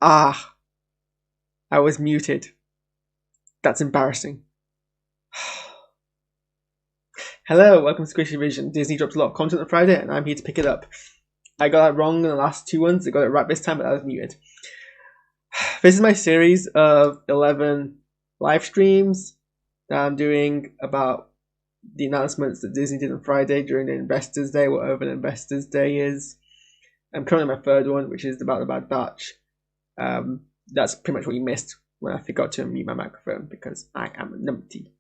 Ah, I was muted. That's embarrassing. Hello, welcome to SquishiVision. Disney drops a lot of content on Friday, and I'm here to pick it up. I got that wrong in the last two ones. I got it right this time, but I was muted. This is my series of 11 live streams that I'm doing about the announcements that Disney did on Friday during the Investors Day, whatever an Investors Day is. I'm currently on my third one, which is about the Bad Batch. That's pretty much what you missed when I forgot to mute my microphone because I am a numpty.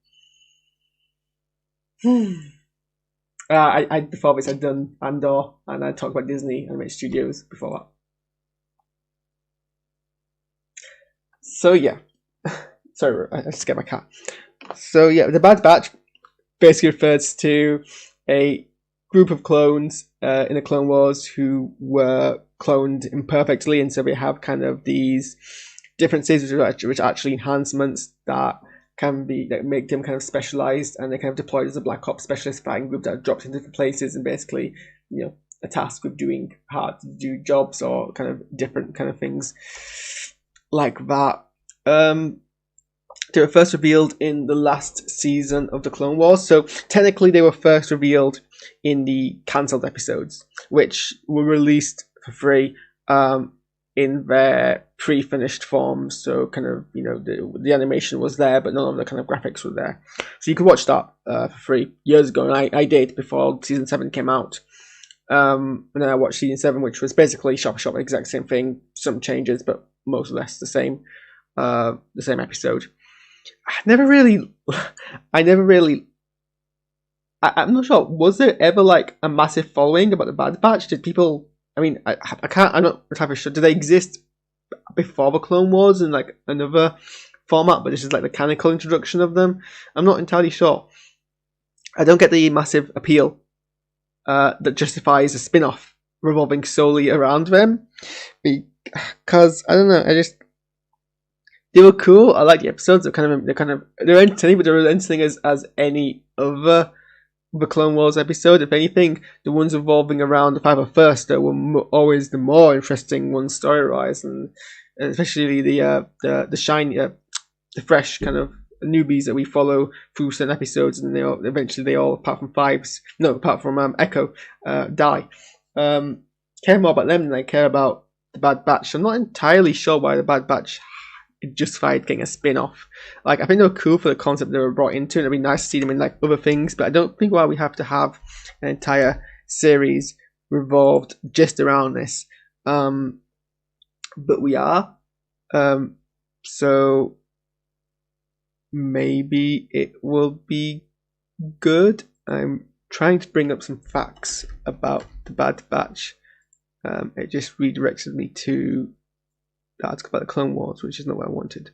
I before this I'd done Andor and I talked about Disney Animated Studios before that. So yeah, sorry, I just get my cat. So yeah, the Bad Batch basically refers to a group of clones in the Clone Wars who were cloned imperfectly, and so they have kind of these differences which are actually enhancements that make them kind of specialized, and they're kind of deployed as a Black Ops specialist fighting group that are dropped in different places and basically, a task with doing hard to do jobs or kind of different kind of things like that. They were first revealed in the last season of the Clone Wars, so technically they were first revealed in the cancelled episodes, which were released for free in their pre-finished form. So kind of, the animation was there, but none of the kind of graphics were there. So you could watch that for free years ago, and I did before season 7 came out. And then I watched season 7, which was basically shop for shop, exact same thing, some changes, but most or less the same episode. I'm not sure. Was there ever like a massive following about the Bad Batch? Did people? I'm not entirely sure. Did they exist before the Clone Wars in like another format, but this is like the canonical introduction of them? I'm not entirely sure. I don't get the massive appeal that justifies a spin-off revolving solely around them, because I don't know. They were cool. I like the episodes. They're entertaining, but they're as entertaining as any other the Clone Wars episode. If anything, the ones revolving around the 501st were always the more interesting ones story-wise, and especially the shiny, the fresh kind of newbies that we follow through certain episodes, and they all apart from Echo die. Care more about them than I care about the Bad Batch. I'm not entirely sure why the Bad Batch justified getting a spin-off. Like, I think they were cool for the concept they were brought into, and it'd be nice to see them in like other things, but I don't think why we have to have an entire series revolved just around this. But we are. So maybe it will be good. I'm trying to bring up some facts about the Bad Batch. It just redirected me to the article about the Clone Wars, which is not what I wanted.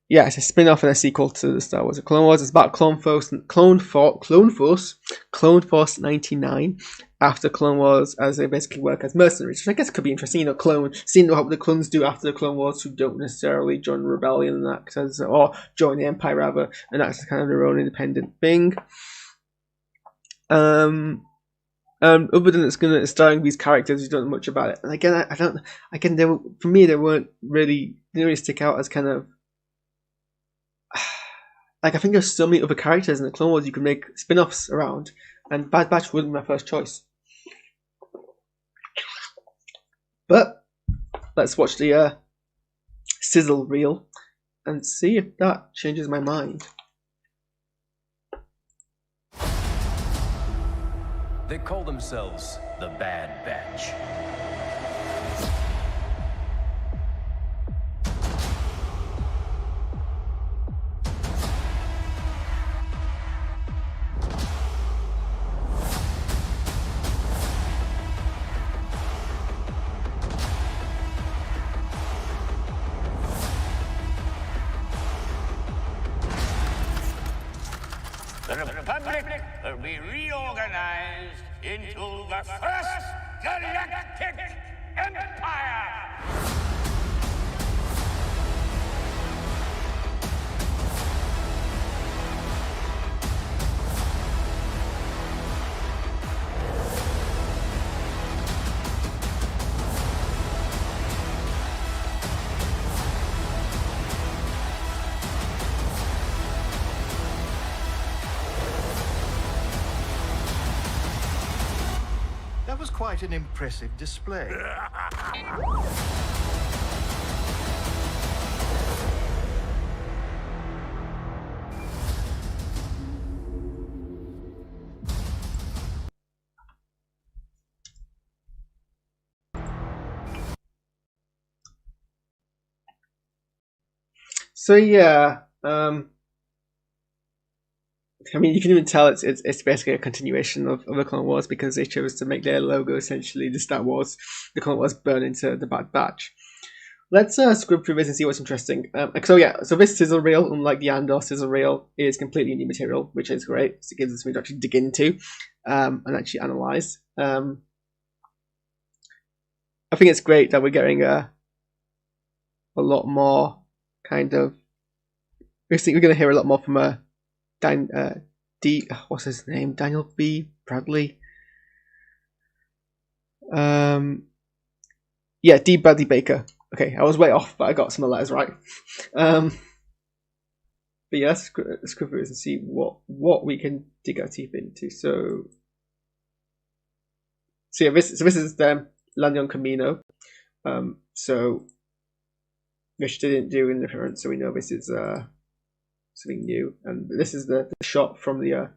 It's a spin-off and a sequel to the Star Wars. The Clone Wars is about Clone Force 99 after Clone Wars, as they basically work as mercenaries, which I guess could be interesting. Seeing what the clones do after the Clone Wars, who don't necessarily join the rebellion and act as, or join the Empire rather, and act as kind of their own independent thing. Other than it's starring these characters, you don't know much about it. And again, they weren't really, didn't really stick out as kind of like, I think there's so many other characters in the Clone Wars you could make spin-offs around, and Bad Batch wasn't my first choice. But let's watch the sizzle reel and see if that changes my mind. They call themselves the Bad Batch. The Republic will be reorganized into the First Galactic Empire! was quite an impressive display. So yeah, I mean, you can even tell it's basically a continuation of the Clone Wars because they chose to make their logo essentially the Star Wars, the Clone Wars burn into the Bad Batch. Let's script through this and see what's interesting. So yeah, so this sizzle reel, unlike the Andor sizzle reel, is completely new material, which is great. So it gives us something to actually dig into and actually analyze. I think it's great that we're getting a lot more kind of. We're going to hear a lot more from what's his name? Daniel B. Bradley. Yeah, D. Bradley Baker. Okay, I was way off, but I got some of the letters right. But yeah, let's go through this and see what we can dig our teeth into. So yeah, this is them landing on Camino. So which they didn't do in the appearance, so we know this is something new. And this is the shot from the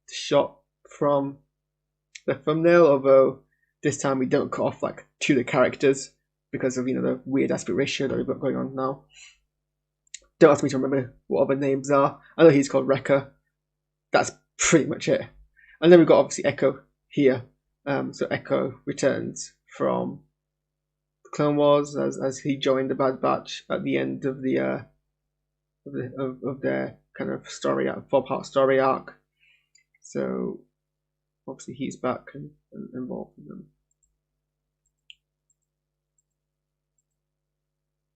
shot from the thumbnail, although this time we don't cut off like to the characters because of the weird aspect ratio that we've got going on now. Don't ask me to remember what other names are. I know he's called Wrecker. That's pretty much it. And then we've got obviously Echo here. So Echo returns from the Clone Wars as he joined the Bad Batch at the end of the of their kind of story arc, 4-part story arc. So obviously he's back and involved in them.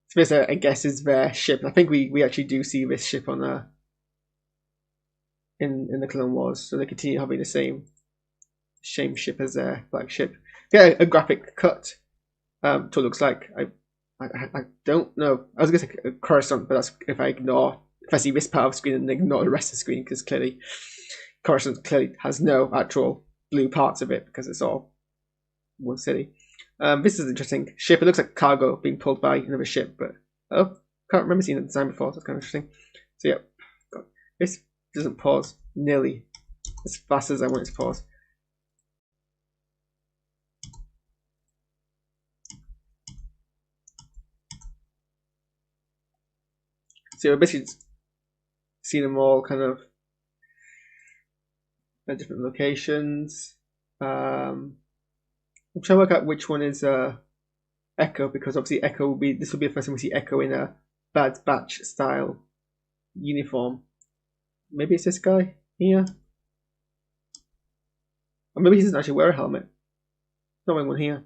So this, I guess, is their ship. I think we actually do see this ship on in the Clone Wars, so they continue having the same ship as their flagship. Yeah, a graphic cut. To what it looks like. I don't know. I was going to say Coruscant, but that's if I see this part of the screen and ignore the rest of the screen, because clearly Coruscant clearly has no actual blue parts of it because it's all one city. This is an interesting ship. It looks like cargo being pulled by another ship, but can't remember seeing the design before, so it's kind of interesting. So yeah, this doesn't pause nearly as fast as I want it to pause. So we're basically seeing them all kind of at different locations. I'm trying to work out which one is Echo, because obviously Echo will be the first time we see Echo in a Bad Batch style uniform. Maybe it's this guy here, or maybe he doesn't actually wear a helmet. Not wearing one here.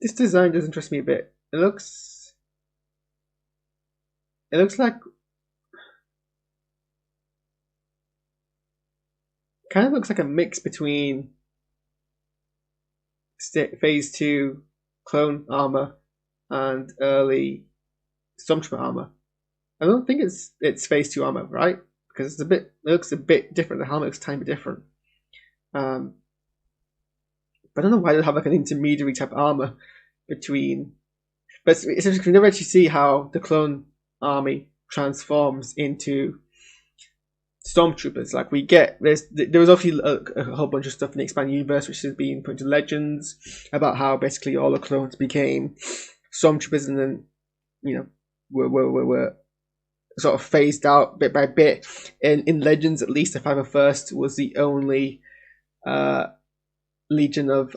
This design does interest me a bit. It looks like kind of looks like a mix between Phase 2 clone armor and early Stormtrooper armor. I don't think it's Phase 2 armor, right? Because it looks a bit different. The helmet looks a tiny bit different. But I don't know why they have like an intermediary type armor between. But it's interesting. We never actually see how the clone army transforms into Stormtroopers. Like there was obviously a whole bunch of stuff in the expanded universe which has been put into legends about how basically all the clones became Stormtroopers, and then were sort of phased out bit by bit. In legends, at least, the 501st was the only legion of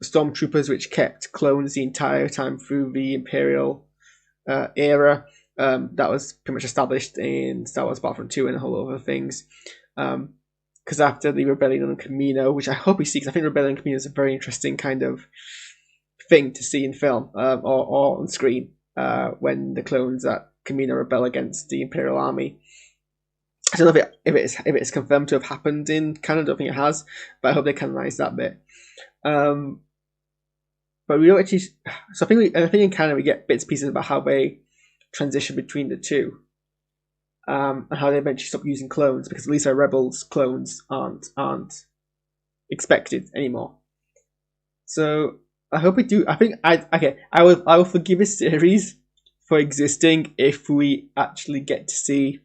Stormtroopers which kept clones the entire time through the Imperial era. That was pretty much established in Star Wars Battlefront 2 and a whole lot of other things. Because after the Rebellion on Camino, which I hope we see, because I think Rebellion on Camino is a very interesting kind of thing to see in film or on screen, when the clones at Camino rebel against the Imperial Army. I don't know if it's confirmed to have happened in Canada. I don't think it has, but I hope they canonize that bit. But we don't actually. So I think in Canada we get bits and pieces about how they transition between the two. and how they eventually stop using clones, because at least our Rebels clones aren't expected anymore. So I hope we do. I will forgive a series for existing if we actually get to see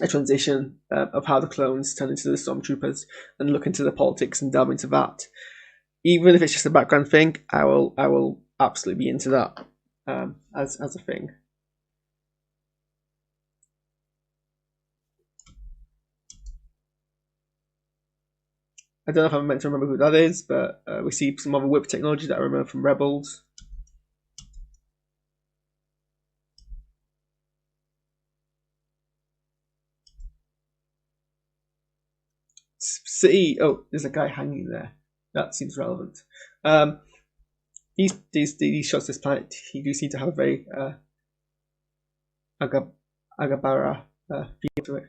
a transition of how the clones turn into the stormtroopers and look into the politics and delve into that. Even if it's just a background thing, I will absolutely be into that as a thing. I don't know if I'm meant to remember who that is, but we see some other whip technology that I remember from Rebels. City. Oh, there's a guy hanging there. That seems relevant. These shots this planet, he do seem to have a very Agabara feel to it.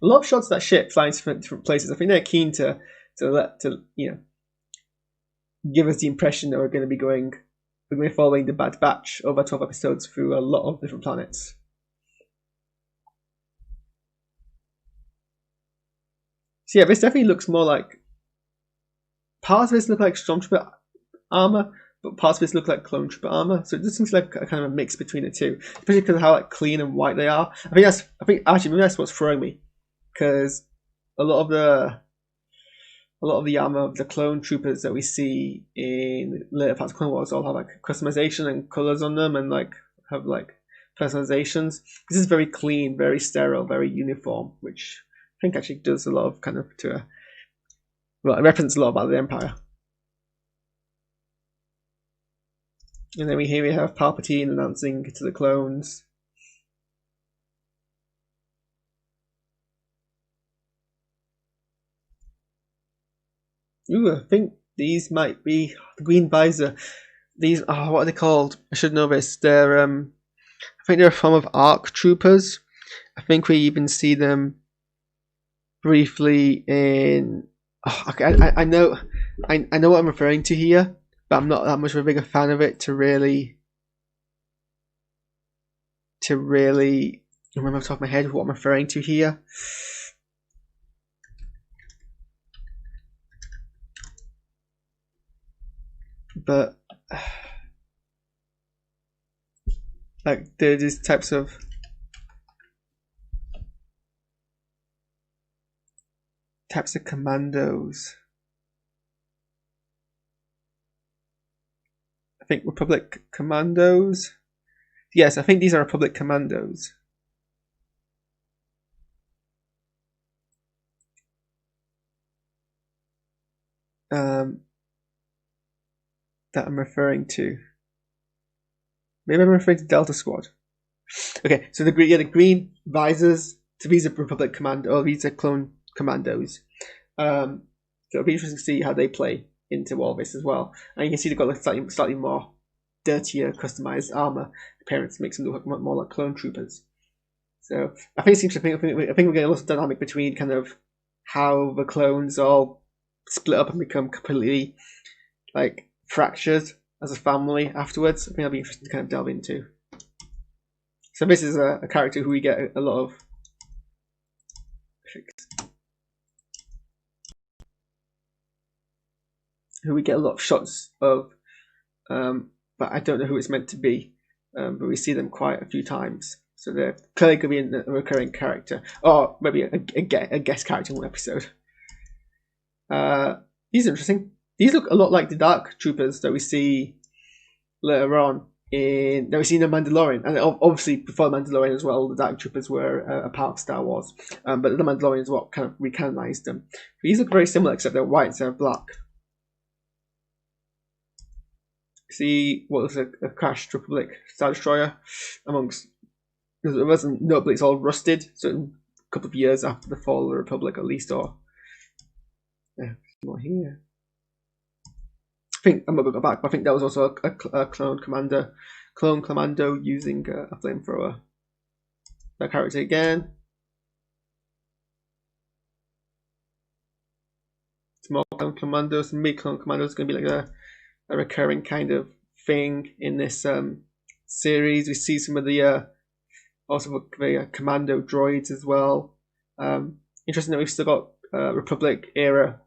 A lot of shots of that ship flying to different places. I think they're keen to give us the impression that we're going to be following the Bad Batch over 12 episodes through a lot of different planets. So yeah, this definitely looks more like, parts of this look like Stormtrooper armor, but parts of this look like Clone Trooper armor. So it just seems like a kind of a mix between the two, especially because of how like clean and white they are. I think actually maybe that's what's throwing me, because a lot of the armor of the clone troopers that we see in later parts of Clone Wars all have like customization and colors on them, and like have like personalizations. This is very clean, very sterile, very uniform, which I think actually does a lot of kind of it references a lot about the Empire. And then here we have Palpatine announcing to the clones. Ooh, I think these might be the green visor. These what are they called? I should know this. They're I think they're a form of ARC troopers. I think we even see them briefly in. I know what I'm referring to here, but I'm not that much of a bigger fan of it to really remember off the top of my head what I'm referring to here. But like there's types of commandos. I think Republic commandos. Yes, I think these are Republic commandos. That I'm referring to. Maybe I'm referring to Delta Squad. Okay, so the green visors. So these are Republic commando. These are clone commandos. So it'll be interesting to see how they play into all this as well. And you can see they've got like slightly more dirtier, customized armor. Appearance makes them look more like clone troopers. So I think we're getting a lot of dynamic between kind of how the clones all split up and become completely like fractured as a family afterwards. I think that'll be interesting to kind of delve into. So this is a character who we get a lot of. Who we get a lot of shots of, but I don't know who it's meant to be. But we see them quite a few times, so they're clearly going to be a recurring character, or maybe a guest character in one episode. These are interesting. These look a lot like the Dark Troopers that we see later on in The Mandalorian, and obviously before The Mandalorian as well, the Dark Troopers were a part of Star Wars. But The Mandalorian is what kind of recanonized them. These look very similar, except they're white instead of black. See what looks like a crashed Republic Star Destroyer amongst. It wasn't notably, it's all rusted, so a couple of years after the fall of the Republic at least, or yeah, more here. I think I'm gonna go back, but I think that was also a clone commando using a flamethrower. That character again. Small clone commandos and big clone commandos is gonna be like a recurring kind of thing in this series. We see some of the also the commando droids as well. Interesting that we've still got Republic era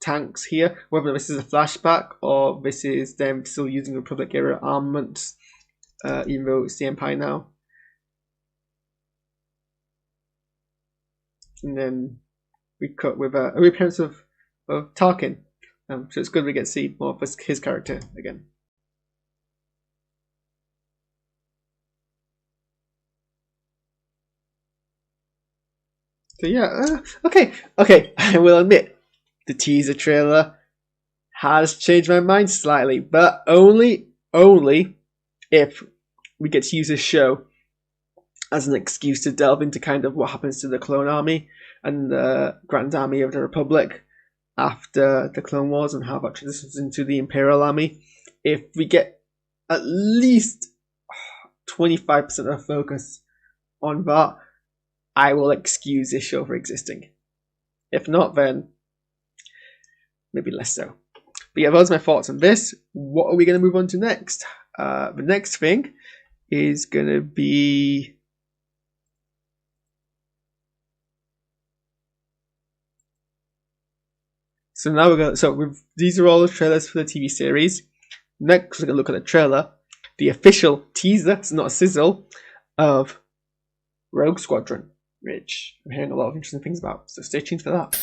tanks here. Whether this is a flashback or this is them still using Republic era armaments, even though it's the Empire now. And then we cut with a reappearance of Tarkin. So it's good we get to see more of his character again. So yeah, okay. I will admit the teaser trailer has changed my mind slightly, but only if we get to use this show as an excuse to delve into kind of what happens to the Clone Army and the Grand Army of the Republic after the Clone Wars and how that transitions into the Imperial Army. If we get at least 25% of focus on that, I will excuse this show for existing. If not, then maybe less so. But yeah, those are my thoughts on this. What are we going to move on to next? The next thing is going to be... So now we're going to... So these are all the trailers for the TV series. Next, we're going to look at the trailer. The official teaser, it's not a sizzle, of Rogue Squadron, which I'm hearing a lot of interesting things about. So stay tuned for that.